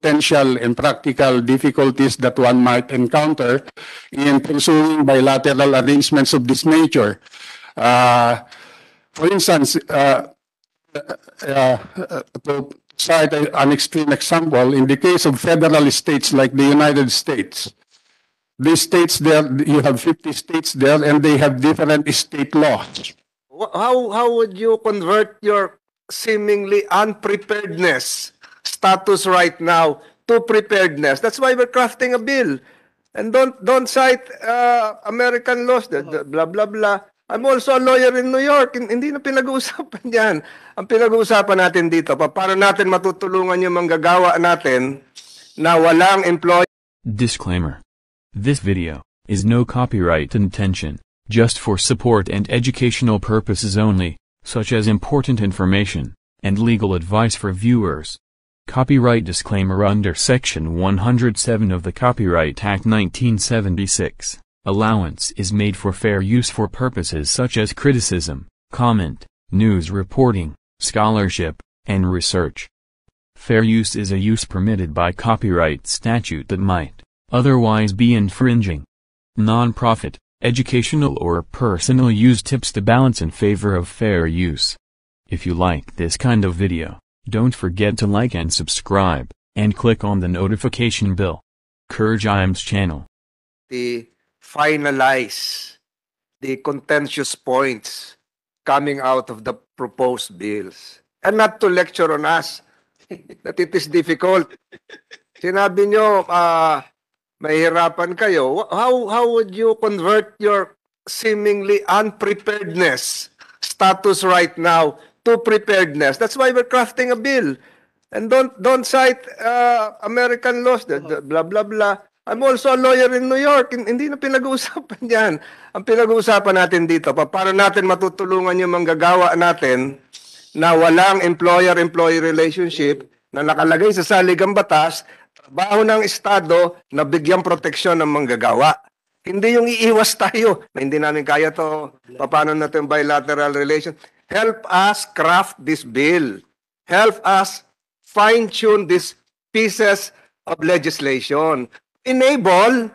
potential and practical difficulties that one might encounter in pursuing bilateral arrangements of this nature. For instance, to cite an extreme example, in the case of federal states like the United States, these states there, you have 50 states there, and they have different state laws. How would you convert your seemingly unpreparedness status right now to preparedness? That's why we're crafting a bill. And don't cite American laws, blah, blah, blah. I'm also a lawyer in New York. Hindi na pinag-uusapan yan. Ang pinag-uusapan natin dito, paano natin matutulungan yung manggagawa natin na walang employee. Disclaimer. This video is no copyright intention, just for support and educational purposes only, such as important information and legal advice for viewers. Copyright disclaimer under Section 107 of the Copyright Act 1976. Allowance is made for fair use for purposes such as criticism, comment, news reporting, scholarship, and research. Fair use is a use permitted by copyright statute that might otherwise be infringing. Non-profit, educational or personal use tips the balance in favor of fair use. If you like this kind of video, don't forget to like and subscribe, and click on the notification bell. Courage IM's channel. Finalize the contentious points coming out of the proposed bills. And not to lecture on us that it is difficult. Sinabi nyo, mahirapan kayo. How would you convert your seemingly unpreparedness status right now to preparedness? That's why we're crafting a bill. And don't cite American laws, blah, blah, blah. I'm also a lawyer in New York. Hindi na pinag-uusapan yan. Ang pinag-uusapan natin dito, paano natin matutulungan yung manggagawa natin na walang employer-employee relationship na nakalagay sa saligang batas, trabaho ng Estado na bigyang proteksyon ng manggagawa. Hindi yung iiwas tayo na hindi namin kaya to, paano natin bilateral relations. Help us craft this bill. Help us fine-tune these pieces of legislation. Enable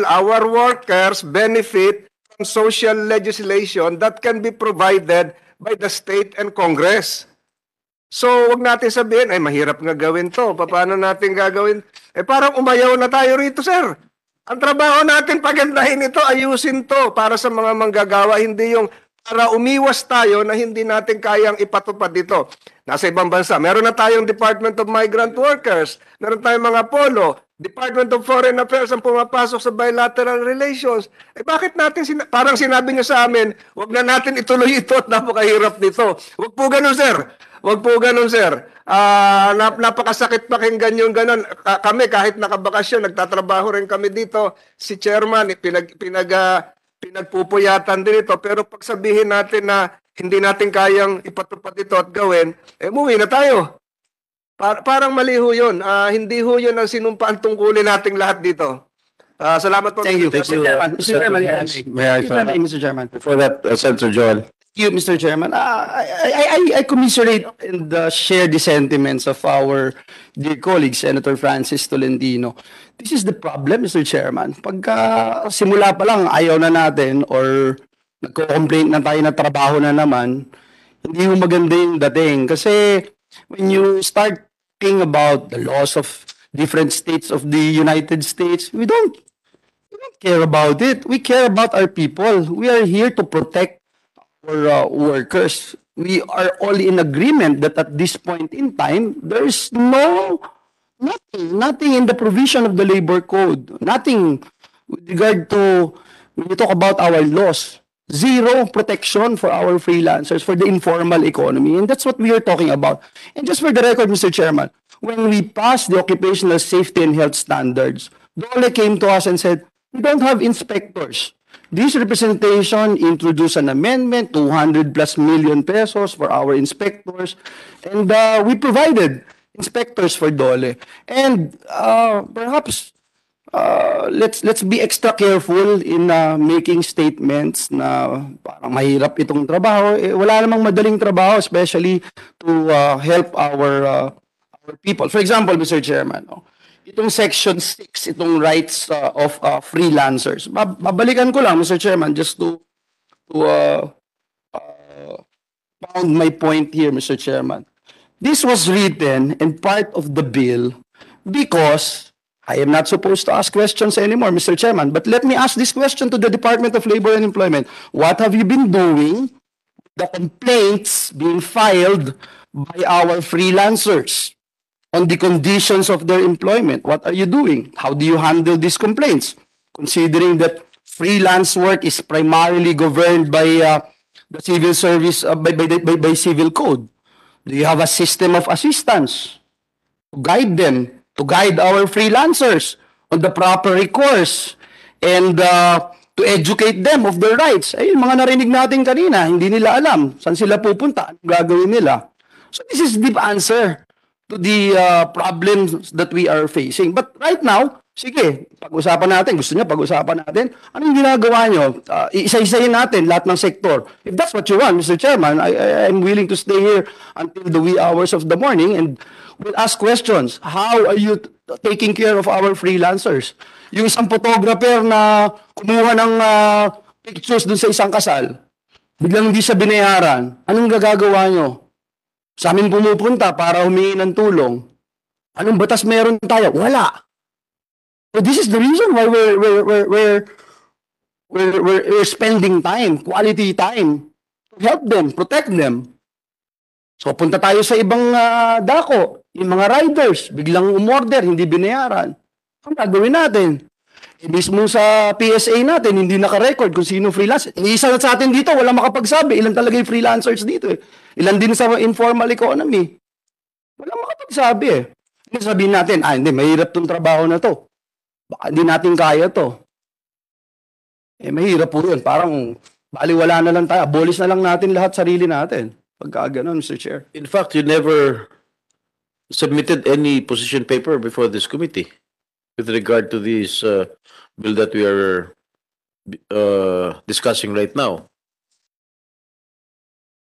our workers benefit from social legislation that can be provided by the state and Congress. So, wag natin sabihin, ay mahirap nga gawin to. Paano natin gagawin? Parang umayaw na tayo rito, sir. Ang trabaho natin, pagandahin ito, ayusin to para sa mga manggagawa, hindi yung para umiwas tayo na hindi natin kayang ipatupad dito. Nasa ibang bansa, meron na tayong Department of Migrant Workers, meron tayong mga polo, Department of Foreign Affairs ang pumapasok sa bilateral relations. Bakit natin, parang sinabi niyo sa amin, wag na natin ituloy ito at napakahirap nito. Wag po ganun, sir. Wag po ganun, sir. Napakasakit pakinggan yung ganun. Kami, kahit nakabakasyon, nagtatrabaho rin kami dito. Si chairman, pinagpupuyatan din ito. Pero pag sabihin natin na hindi natin kayang ipatupad ito at gawin, umuwi na tayo. Parang mali ho yun. Hindi ho yun ang sinumpaan tungkulin nating lahat dito. Salamat po. Thank you. Mr. Chairman, Mr. Chairman. Before that, Senator Joel. Thank you, Mr. Chairman. I commiserate and share the sentiments of our dear colleague, Senator Francis Tolentino. This is the problem, Mr. Chairman. Pagka simula pa lang, ayaw na natin or nagko-complaint na tayo na trabaho na naman, hindi mo maganda yung dating. Kasi when you start thinking about the laws of different states of the United States, we don't care about it. We care about our people. We are here to protect our workers. We are all in agreement that at this point in time, there is nothing in the provision of the labor code, nothing with regard to, when you talk about our laws, zero protection for our freelancers, for the informal economy. And that's what we are talking about. And just for the record, Mr. Chairman, when we passed the occupational safety and health standards, DOLE came to us and said, we don't have inspectors. This representation introduced an amendment, 200+ million pesos for our inspectors. And we provided inspectors for DOLE. And perhaps let's be extra careful in making statements na parang mahirap itong trabaho. Wala namang madaling trabaho, especially to help our our people. For example, Mr. Chairman, no, itong Section 6, itong rights of freelancers. Babalikan ko lang, Mr. Chairman, just to pound my point here, Mr. Chairman. This was written and part of the bill because I am not supposed to ask questions anymore, Mr. Chairman. But let me ask this question to the Department of Labor and Employment. What have you been doing? The complaints being filed by our freelancers on the conditions of their employment. What are you doing? How do you handle these complaints? Considering that freelance work is primarily governed by the civil service, by civil code. Do you have a system of assistance to guide them, to guide our freelancers on the proper recourse and to educate them of their rights? Ay, mga narinig natin kanina, hindi nila alam saan sila pupunta, anong gagawin nila. So this is the answer to the problems that we are facing. But right now, sige, pag-usapan natin. Gusto niyo pag-usapan natin? Anong ginagawa niyo? Isa-isahin natin lahat ng sektor. If that's what you want, Mr. Chairman, I'm willing to stay here until the wee hours of the morning and we'll ask questions. How are you taking care of our freelancers? Yung isang photographer na kumuha ng pictures dun sa isang kasal, biglang hindi siya binayaran. Anong gagagawa niyo? Sa amin pumupunta para humingi ng tulong. Anong batas meron tayo? Wala. So this is the reason why we're spending time, quality time, to help them, protect them. So punta tayo sa ibang dako, yung mga riders, biglang umorder, hindi binayaran. Ang gagawin natin? Mismo sa PSA natin, hindi naka-record kung sino freelancer. Isa sa atin dito, wala makapagsabi. Ilan talaga yung freelancers dito eh. Ilan din sa informal economy. Wala makapagsabi eh. Hindi sabihin natin, hindi, mahirap tong trabaho na to. Baka hindi natin kaya to. Eh, mahirap po yun. Parang, baliwala na lang tayo. Abolish na lang natin lahat sarili natin. Pagka ganun, Mr. Chair. In fact, you never submitted any position paper before this committee with regard to this bill that we are discussing right now.